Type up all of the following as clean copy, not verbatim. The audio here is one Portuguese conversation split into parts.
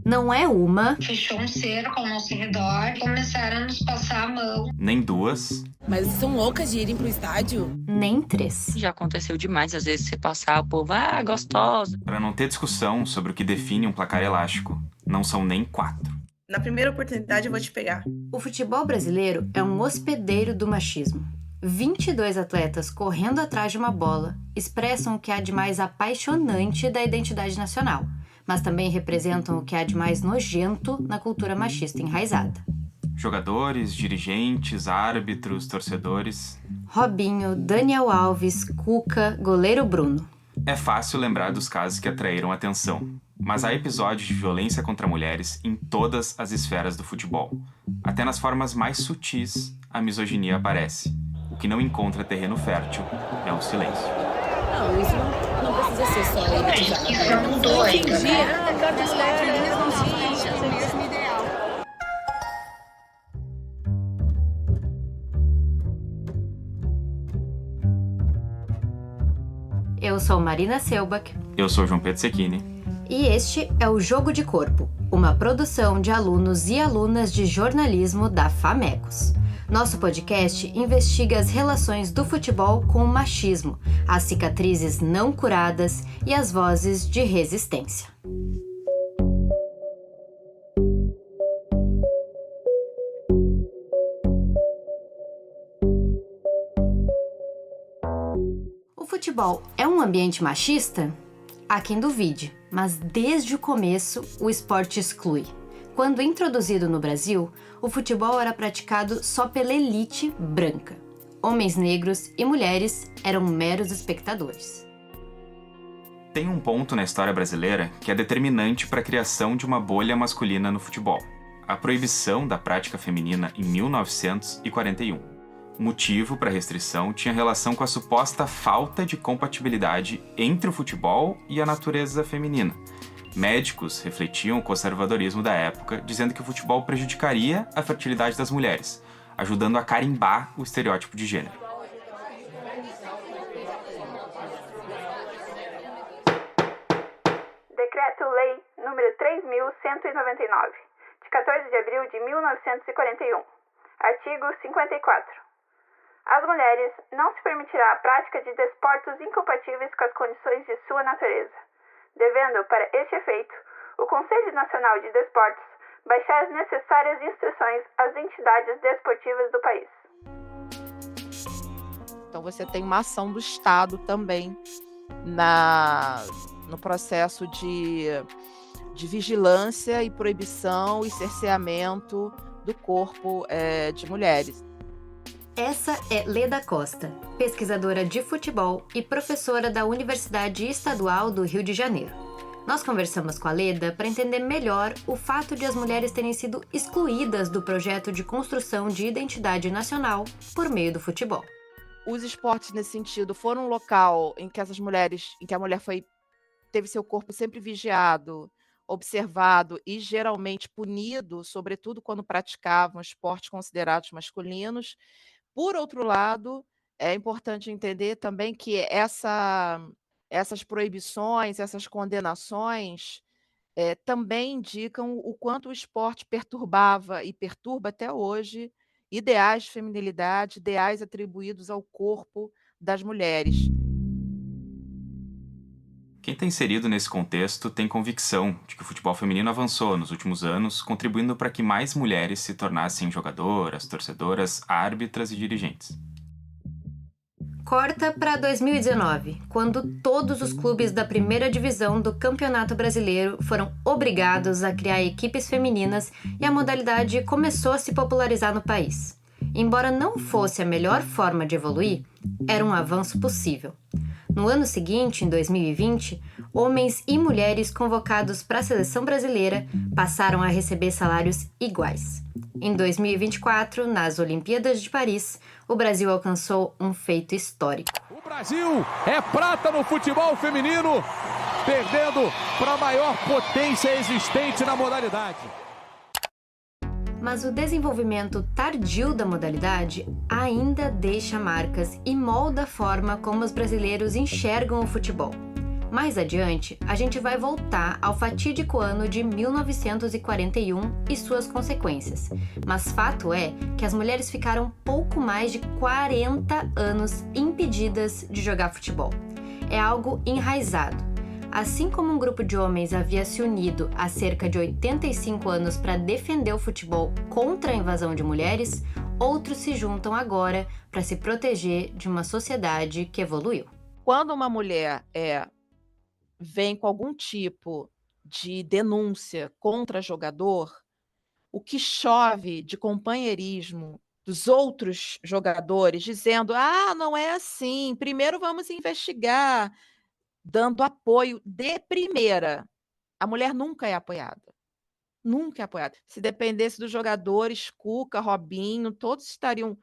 Não é uma. Fechou um cerco ao nosso redor e começaram a nos passar a mão. Nem duas. Mas são loucas de irem pro estádio? Nem três. Já aconteceu demais, às vezes, você passar, o povo, gostosa. Para não ter discussão sobre o que define um placar elástico, não são nem 4. Na primeira oportunidade eu vou te pegar. O futebol brasileiro é um hospedeiro do machismo. 22 atletas correndo atrás de uma bola expressam o que há de mais apaixonante da identidade nacional, mas também representam o que há de mais nojento na cultura machista enraizada. Jogadores, dirigentes, árbitros, torcedores. Robinho, Daniel Alves, Cuca, goleiro Bruno. É fácil lembrar dos casos que atraíram atenção, mas há episódios de violência contra mulheres em todas as esferas do futebol. Até nas formas mais sutis, a misoginia aparece. O que não encontra terreno fértil é o silêncio. Não, isso não precisa ser só elitizado. Isso não mudou ainda, né? Eu sou Marina Selbach. Eu sou João Pedro Secchini. E este é o Jogo de Corpo, uma produção de alunos e alunas de jornalismo da FAMECOS. Nosso podcast investiga as relações do futebol com o machismo, as cicatrizes não curadas e as vozes de resistência. O futebol é um ambiente machista? Há quem duvide, mas desde o começo o esporte exclui. Quando introduzido no Brasil, o futebol era praticado só pela elite branca. Homens negros e mulheres eram meros espectadores. Tem um ponto na história brasileira que é determinante para a criação de uma bolha masculina no futebol: a proibição da prática feminina em 1941. O motivo para a restrição tinha relação com a suposta falta de compatibilidade entre o futebol e a natureza feminina. Médicos refletiam o conservadorismo da época, dizendo que o futebol prejudicaria a fertilidade das mulheres, ajudando a carimbar o estereótipo de gênero. Decreto-Lei nº 3.199, de 14 de abril de 1941. Artigo 54. Às mulheres não se permitirá a prática de desportos incompatíveis com as condições de sua natureza, devendo, para este efeito, o Conselho Nacional de Desportos baixar as necessárias instruções às entidades desportivas do país. Então você tem uma ação do Estado também no processo de vigilância e proibição e cerceamento do corpo de mulheres. Essa é Leda Costa, pesquisadora de futebol e professora da Universidade Estadual do Rio de Janeiro. Nós conversamos com a Leda para entender melhor o fato de as mulheres terem sido excluídas do projeto de construção de identidade nacional por meio do futebol. Os esportes, nesse sentido, foram um local em que a mulher teve seu corpo sempre vigiado, observado e geralmente punido, sobretudo quando praticavam esportes considerados masculinos. Por outro lado, é importante entender também que essas proibições, essas condenações também indicam o quanto o esporte perturbava e perturba até hoje ideais de feminilidade, ideais atribuídos ao corpo das mulheres. Quem está inserido nesse contexto tem convicção de que o futebol feminino avançou nos últimos anos, contribuindo para que mais mulheres se tornassem jogadoras, torcedoras, árbitras e dirigentes. Corta para 2019, quando todos os clubes da primeira divisão do Campeonato Brasileiro foram obrigados a criar equipes femininas e a modalidade começou a se popularizar no país. Embora não fosse a melhor forma de evoluir, era um avanço possível. No ano seguinte, em 2020, homens e mulheres convocados para a seleção brasileira passaram a receber salários iguais. Em 2024, nas Olimpíadas de Paris, o Brasil alcançou um feito histórico. O Brasil é prata no futebol feminino, perdendo para a maior potência existente na modalidade. Mas o desenvolvimento tardio da modalidade ainda deixa marcas e molda a forma como os brasileiros enxergam o futebol. Mais adiante, a gente vai voltar ao fatídico ano de 1941 e suas consequências. Mas fato é que as mulheres ficaram pouco mais de 40 anos impedidas de jogar futebol. É algo enraizado. Assim como um grupo de homens havia se unido há cerca de 85 anos para defender o futebol contra a invasão de mulheres, outros se juntam agora para se proteger de uma sociedade que evoluiu. Quando uma mulher vem com algum tipo de denúncia contra jogador, o que chove de companheirismo dos outros jogadores dizendo: ah, não é assim, primeiro vamos investigar, dando apoio de primeira. A mulher nunca é apoiada. Nunca é apoiada. Se dependesse dos jogadores, Cuca, Robinho, todos estariam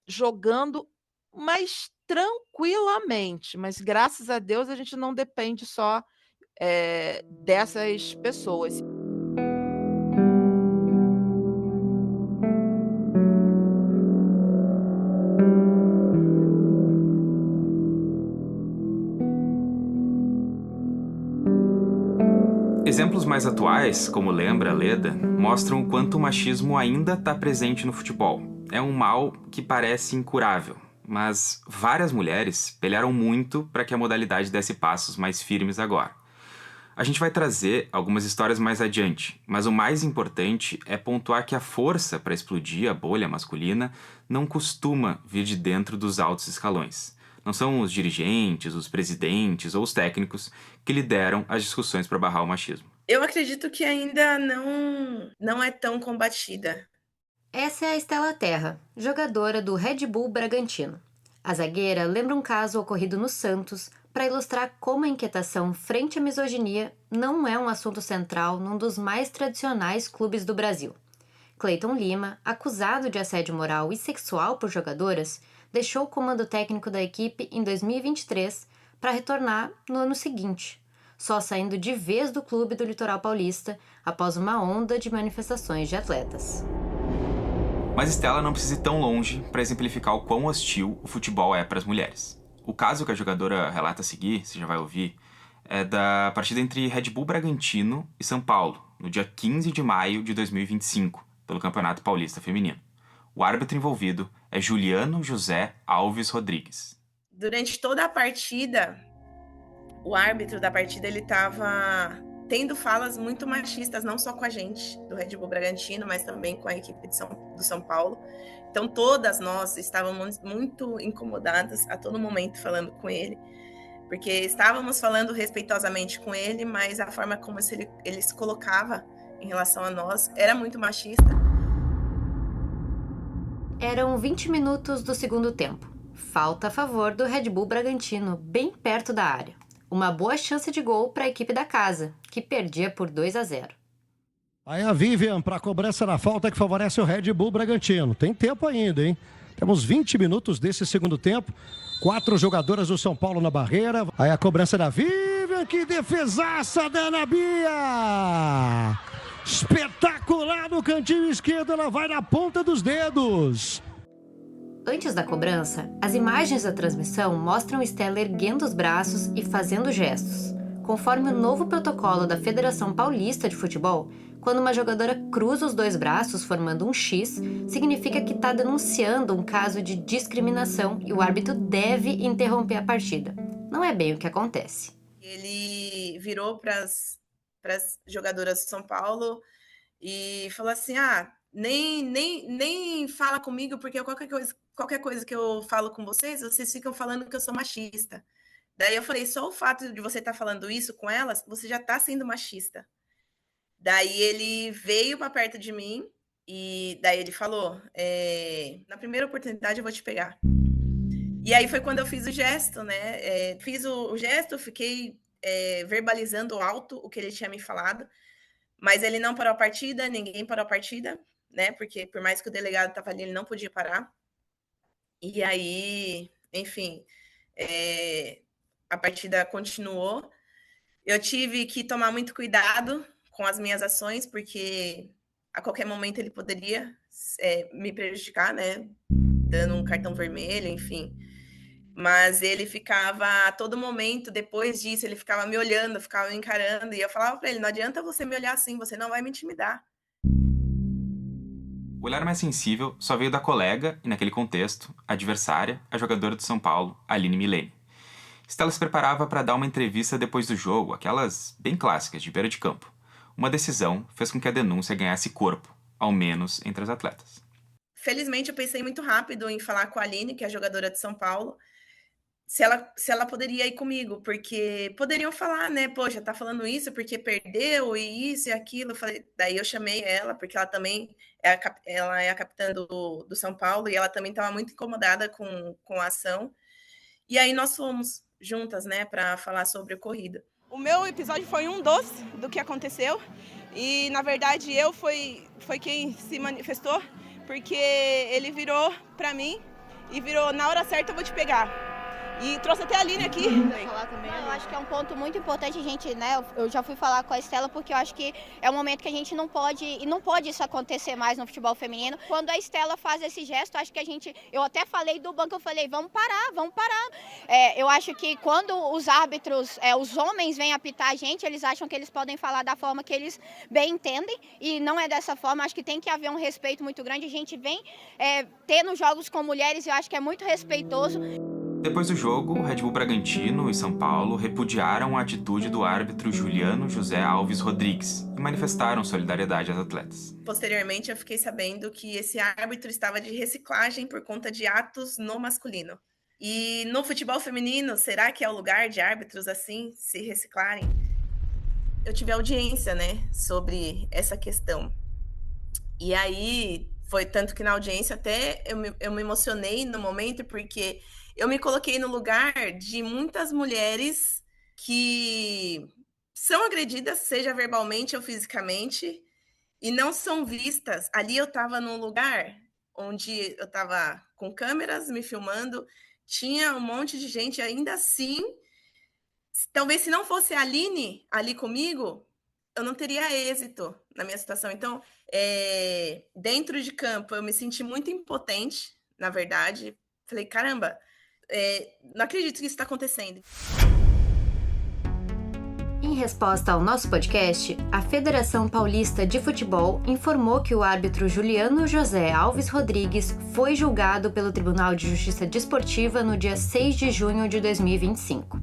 jogando mais tranquilamente. Mas, graças a Deus, a gente não depende só dessas pessoas. Exemplos mais atuais, como lembra a Leda, mostram o quanto o machismo ainda está presente no futebol. É um mal que parece incurável, mas várias mulheres pelearam muito para que a modalidade desse passos mais firmes agora. A gente vai trazer algumas histórias mais adiante, mas o mais importante é pontuar que a força para explodir a bolha masculina não costuma vir de dentro dos altos escalões. Não são os dirigentes, os presidentes ou os técnicos que lideram as discussões para barrar o machismo. Eu acredito que ainda não é tão combatida. Essa é a Estela Terra, jogadora do Red Bull Bragantino. A zagueira lembra um caso ocorrido no Santos para ilustrar como a inquietação frente à misoginia não é um assunto central num dos mais tradicionais clubes do Brasil. Cleiton Lima, acusado de assédio moral e sexual por jogadoras, deixou o comando técnico da equipe em 2023 para retornar no ano seguinte, só saindo de vez do clube do Litoral Paulista após uma onda de manifestações de atletas. Mas Estela não precisa ir tão longe para exemplificar o quão hostil o futebol é para as mulheres. O caso que a jogadora relata a seguir, você já vai ouvir, é da partida entre Red Bull Bragantino e São Paulo, no dia 15 de maio de 2025, pelo Campeonato Paulista Feminino. O árbitro envolvido é Juliano José Alves Rodrigues. Durante toda a partida, o árbitro da partida ele estava tendo falas muito machistas, não só com a gente do Red Bull Bragantino, mas também com a equipe do São Paulo. Então todas nós estávamos muito incomodadas a todo momento falando com ele, porque estávamos falando respeitosamente com ele, mas a forma como ele se colocava em relação a nós era muito machista. Eram 20 minutos do segundo tempo. Falta a favor do Red Bull Bragantino, bem perto da área. Uma boa chance de gol para a equipe da casa, que perdia por 2-0. Aí a Vivian para a cobrança da falta que favorece o Red Bull Bragantino. Tem tempo ainda, hein? Temos 20 minutos desse segundo tempo. 4 jogadoras do São Paulo na barreira. Aí a cobrança da Vivian, que defesaça da Ana Bia! Espetacular no cantinho esquerdo, ela vai na ponta dos dedos. Antes da cobrança, as imagens da transmissão mostram Estela erguendo os braços e fazendo gestos. Conforme o novo protocolo da Federação Paulista de Futebol, quando uma jogadora cruza os 2 braços formando um X, significa que está denunciando um caso de discriminação e o árbitro deve interromper a partida. Não é bem o que acontece. Ele virou para as jogadoras de São Paulo e falou assim: nem fala comigo, porque qualquer coisa que eu falo com vocês ficam falando que eu sou machista. Daí eu falei: só o fato de você estar falando isso com elas, você já está sendo machista. Daí ele veio para perto de mim e daí ele falou: na primeira oportunidade eu vou te pegar. E aí foi quando eu fiz o gesto, né? Fiz o gesto, fiquei verbalizando alto o que ele tinha me falado, mas ele não parou a partida, ninguém parou a partida, né? Porque por mais que o delegado estava ali, ele não podia parar. E aí, enfim, a partida continuou. Eu tive que tomar muito cuidado com as minhas ações, porque a qualquer momento ele poderia me prejudicar, né? Dando um cartão vermelho, enfim. Mas ele ficava, a todo momento, depois disso, ele ficava me olhando, ficava me encarando, e eu falava para ele, não adianta você me olhar assim, você não vai me intimidar. O olhar mais sensível só veio da colega e, naquele contexto, adversária, a jogadora do São Paulo, Aline Milene. Stella se preparava para dar uma entrevista depois do jogo, aquelas bem clássicas, de beira de campo. Uma decisão fez com que a denúncia ganhasse corpo, ao menos entre as atletas. Felizmente, eu pensei muito rápido em falar com a Aline, que é a jogadora de São Paulo, se ela poderia ir comigo, porque poderiam falar, né? Poxa, tá falando isso porque perdeu e isso e aquilo. Daí eu chamei ela, porque ela também ela é a capitã do São Paulo e ela também estava muito incomodada com a ação. E aí nós fomos juntas, né, para falar sobre a corrida. O meu episódio foi um do que aconteceu e, na verdade, foi quem se manifestou, porque ele virou para mim e virou, na hora certa eu vou te pegar. E trouxe até a Aline aqui. Eu acho que é um ponto muito importante a gente, né? Eu já fui falar com a Stella porque eu acho que é um momento que a gente não pode, e não pode isso acontecer mais no futebol feminino. Quando a Stella faz esse gesto, acho que eu até falei do banco, eu falei, vamos parar. Eu acho que quando os árbitros, os homens vêm apitar a gente, eles acham que eles podem falar da forma que eles bem entendem, e não é dessa forma. Acho que tem que haver um respeito muito grande. A gente vem tendo jogos com mulheres, eu acho que é muito respeitoso. Depois do jogo, o Red Bull Bragantino e São Paulo repudiaram a atitude do árbitro Juliano José Alves Rodrigues e manifestaram solidariedade às atletas. Posteriormente, eu fiquei sabendo que esse árbitro estava de reciclagem por conta de atos no masculino. E no futebol feminino, será que é o lugar de árbitros assim se reciclarem? Eu tive audiência, né, sobre essa questão. E aí, foi tanto que na audiência até eu me emocionei no momento, porque eu me coloquei no lugar de muitas mulheres que são agredidas, seja verbalmente ou fisicamente, e não são vistas. Ali eu estava num lugar onde eu estava com câmeras me filmando, tinha um monte de gente, ainda assim, talvez se não fosse a Aline ali comigo, eu não teria êxito na minha situação. Então, dentro de campo, eu me senti muito impotente, na verdade. Falei, caramba, não acredito que isso está acontecendo. Em resposta ao nosso podcast, a Federação Paulista de Futebol informou que o árbitro Juliano José Alves Rodrigues foi julgado pelo Tribunal de Justiça Desportiva no dia 6 de junho de 2025.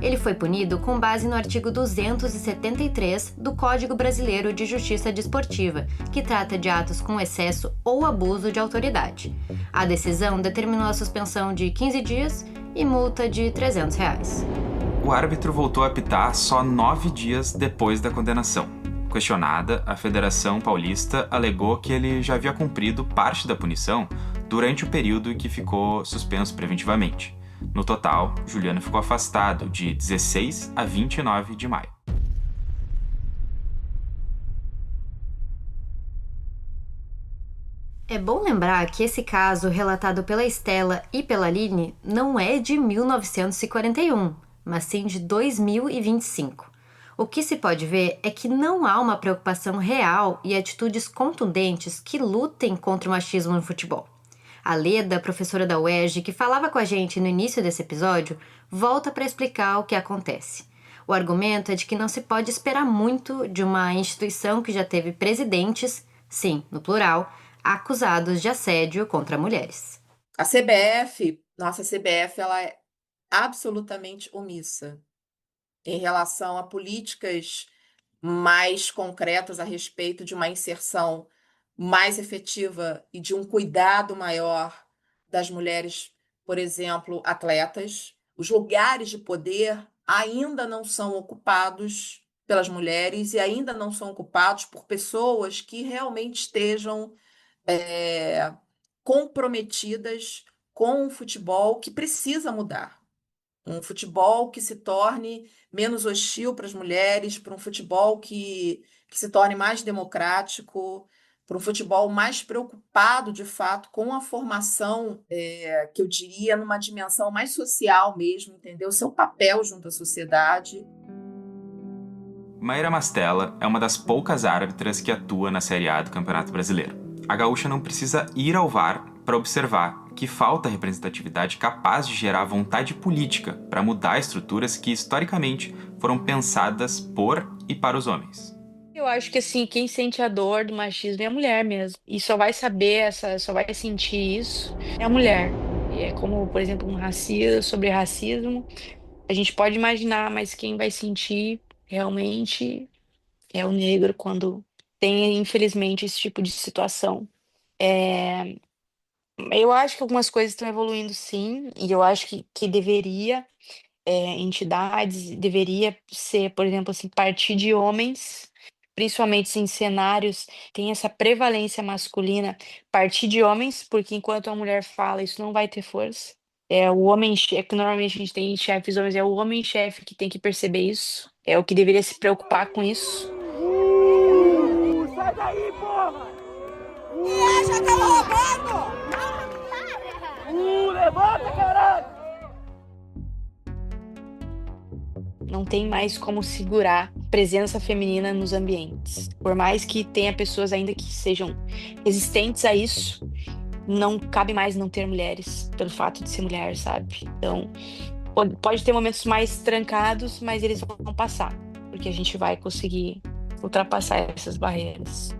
Ele foi punido com base no artigo 273 do Código Brasileiro de Justiça Desportiva, que trata de atos com excesso ou abuso de autoridade. A decisão determinou a suspensão de 15 dias e multa de R$300. O árbitro voltou a apitar só 9 dias depois da condenação. Questionada, a Federação Paulista alegou que ele já havia cumprido parte da punição durante o período em que ficou suspenso preventivamente. No total, Juliano ficou afastado de 16 a 29 de maio. É bom lembrar que esse caso, relatado pela Stella e pela Aline, não é de 1941, mas sim de 2025. O que se pode ver é que não há uma preocupação real e atitudes contundentes que lutem contra o machismo no futebol. A Leda, professora da UERJ, que falava com a gente no início desse episódio, volta para explicar o que acontece. O argumento é de que não se pode esperar muito de uma instituição que já teve presidentes, sim, no plural, acusados de assédio contra mulheres. A CBF, nossa CBF, ela é absolutamente omissa em relação a políticas mais concretas a respeito de uma inserção mais efetiva e de um cuidado maior das mulheres, por exemplo, atletas. Os lugares de poder ainda não são ocupados pelas mulheres e ainda não são ocupados por pessoas que realmente estejam comprometidas com um futebol que precisa mudar. Um futebol que se torne menos hostil para as mulheres, para um futebol que se torne mais democrático, para um futebol mais preocupado, de fato, com a formação, que eu diria, numa dimensão mais social mesmo, entendeu? O seu papel junto à sociedade. Mayra Mastella é uma das poucas árbitras que atua na Série A do Campeonato Brasileiro. A gaúcha não precisa ir ao VAR para observar que falta representatividade capaz de gerar vontade política para mudar estruturas que historicamente foram pensadas por e para os homens. Eu acho que assim, quem sente a dor do machismo é a mulher mesmo. E só vai saber, só vai sentir isso é a mulher. E é como, por exemplo, sobre racismo. A gente pode imaginar, mas quem vai sentir realmente é o negro quando tem, infelizmente, esse tipo de situação. Eu acho que algumas coisas estão evoluindo sim, e eu acho que deveria, entidades, deveria ser, por exemplo, assim, partir de homens, principalmente em cenários, tem essa prevalência masculina, partir de homens, porque enquanto a mulher fala, isso não vai ter força. É o homem-chefe, que normalmente a gente tem chefes homens, é o homem-chefe que tem que perceber isso, é o que deveria se preocupar com isso. Sai daí, porra! Já tá roubando! Levanta, caralho! Não tem mais como segurar presença feminina nos ambientes. Por mais que tenha pessoas ainda que sejam resistentes a isso, não cabe mais não ter mulheres, pelo fato de ser mulher, sabe? Então, pode ter momentos mais trancados, mas eles vão passar, porque a gente vai conseguir ultrapassar essas barreiras.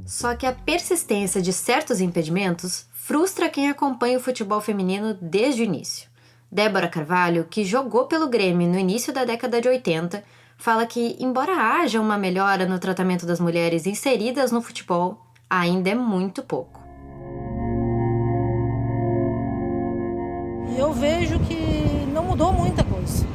Só que a persistência de certos impedimentos frustra quem acompanha o futebol feminino desde o início. Débora Carvalho, que jogou pelo Grêmio no início da década de 80, fala que, embora haja uma melhora no tratamento das mulheres inseridas no futebol, ainda é muito pouco. E eu vejo que não mudou muita coisa.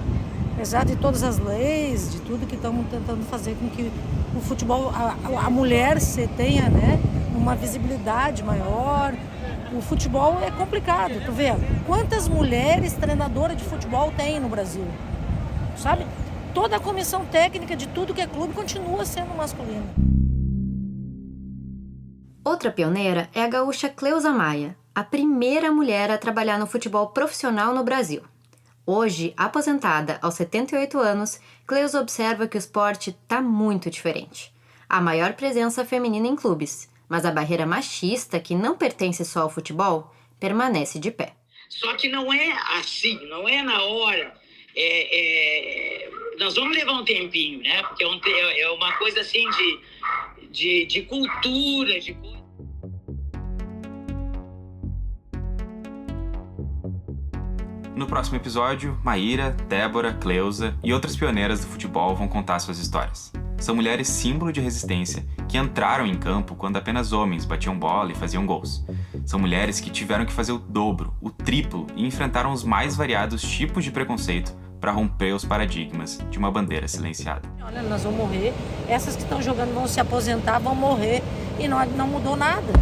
Apesar de todas as leis, de tudo que estamos tentando fazer com que o futebol, a mulher tenha, né, uma visibilidade maior. O futebol é complicado, tu vê? Quantas mulheres treinadoras de futebol tem no Brasil? Sabe? Toda a comissão técnica de tudo que é clube continua sendo masculina. Outra pioneira é a gaúcha Cleusa Maia, a primeira mulher a trabalhar no futebol profissional no Brasil. Hoje, aposentada aos 78 anos, Cleusa observa que o esporte está muito diferente. Há maior presença feminina em clubes, mas a barreira machista, que não pertence só ao futebol, permanece de pé. Só que não é assim, não é na hora. Nós vamos levar um tempinho, né? Porque é uma coisa assim de cultura, de coisa. No próximo episódio, Maíra, Débora, Cleusa e outras pioneiras do futebol vão contar suas histórias. São mulheres símbolo de resistência que entraram em campo quando apenas homens batiam bola e faziam gols. São mulheres que tiveram que fazer o dobro, o triplo e enfrentaram os mais variados tipos de preconceito para romper os paradigmas de uma bandeira silenciada. Olha, nós vamos morrer, essas que estão jogando vão se aposentar, vão morrer e não mudou nada.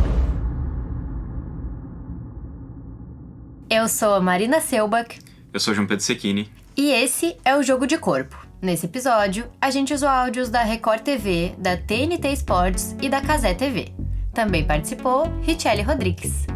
Eu sou a Marina Selbach. Eu sou João Pedro Cecchini. E esse é o Jogo de Corpo. Nesse episódio, a gente usou áudios da Record TV, da TNT Sports e da Cazé TV. Também participou Richelle Rodrigues.